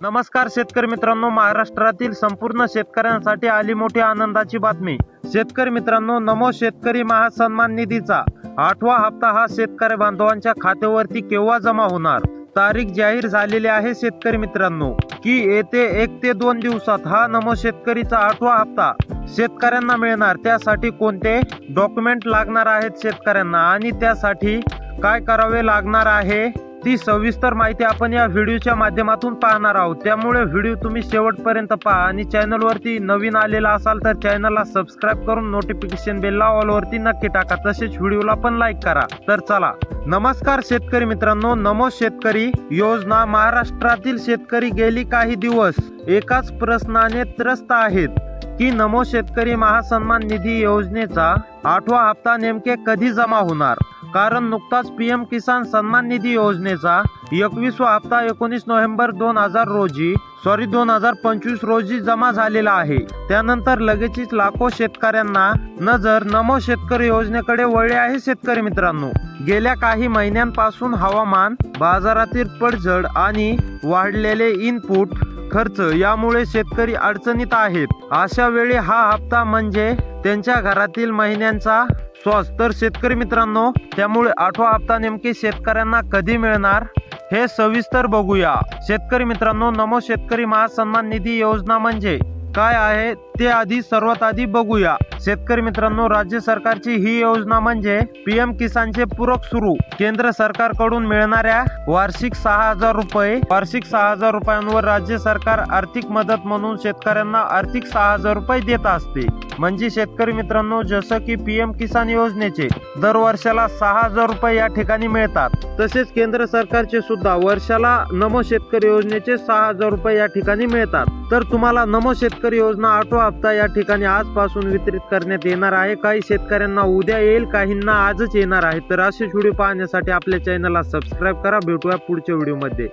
नमस्कार शेतकरी मित्रांनो, महाराष्ट्रातील संपूर्ण शेतकऱ्यांसाठी आली मोठी आनंदाची बातमी। शेतकरी मित्रांनो, नमो शेतकरी महासन्मान निधीचा 8वा हप्ता हा शेतकरी बांधवांच्या खात्यावरती केव्हा जमा होणार? तारीख जाहीर झालेली आहे शेतकरी मित्रांनो की येते 1 ते 2 दिवसात हा नमो शेतकरीचा 8वा हप्ता शेतकऱ्यांना मिळणार। त्यासाठी कोणते डॉक्युमेंट लागणार आहेत शेतकऱ्यांना आणि त्यासाठी काय करावे लागणार आहे ती सविस्तर माहिती आपण या व्हिडिओच्या माध्यमातून पाहणार आहोत। त्यामुळे व्हिडिओ तुम्ही शेवटपर्यंत पहा आणि चॅनलवरती नवीन आलेला असाल तर चॅनलला सबस्क्राइब करून नोटिफिकेशन बेलला ऑल वरती नक्की टाका, तसेच व्हिडिओला पण लाईक करा। तर चला, नमस्कार शेतकरी मित्रांनो, नमो शेतकरी योजना महाराष्ट्रातील शेतकरी गेली काही दिवस एकाच प्रश्नाने त्रस्त आहेत की नमो शेतकरी महासन्मान निधी योजनेचा 8वा हप्ता नेमके कधी जमा होणार। कारण नुकताच पीएम किसान सन्मान निधी योजनेचा 21वा हप्ता 19 नोव्हेंबर 2025 रोजी जमा झालेला आहे। त्यानंतर लगेचच लाखो शेतकऱ्यांना नजर नमो शेतकरी योजनेकडे वळले आहे। शेतकरी मित्रांनो, गेल्या काही महिन्यांपासून हवामान, बाजारातील पडझड आणि वाढलेले इनपुट खर्च यामुळे शेतकरी अडचणीत आहेत। अशा वेळी हा हप्ता म्हणजे त्यांच्या घरातील महिन्यांचा श्वास। तर शेतकरी मित्रांनो, त्यामुळे 8वा हप्ता नेमके शेतकऱ्यांना कधी मिळणार हे सविस्तर बघूया। शेतकरी मित्रांनो, नमो शेतकरी महासन्मान निधी योजना म्हणजे काय आहे ते सर्वात आधी बघूया। शेतकरी मित्रांनो, राज्य सरकारची ही योजना म्हणजे पीएम किसानचे पूरक सुरू केंद्र सरकारकडून मिळणाऱ्या वार्षिक 6,000 रुपये। वार्षिक 6,000 रुपयांवर राज्य सरकार आर्थिक मदत म्हणून शेतकऱ्यांना आर्थिक 6,000 रुपये देत असते। म्हणजे शेतकरी मित्रांनो, जसं की पीएम किसान योजनेचे दर वर्षाला 6,000 रुपये या ठिकाणी मिळतात, तसेच केंद्र सरकारचे सुद्धा वर्षाला नमो शेतकरी योजनेचे 6,000 रुपये या ठिकाणी मिळतात। तर तुम्हाला नमो शेतकरी योजना 8वा हप्ता या ठिकाणी आजपासून वितरित करण्यात येणार आहे। काही शेतकऱ्यांना उद्या येईल, काहींना आजच येणार आहे। तर असेच व्हिडिओ पाहण्यासाठी आपल्या चॅनलला सबस्क्राईब करा। भेटूया पुढच्या व्हिडिओमध्ये।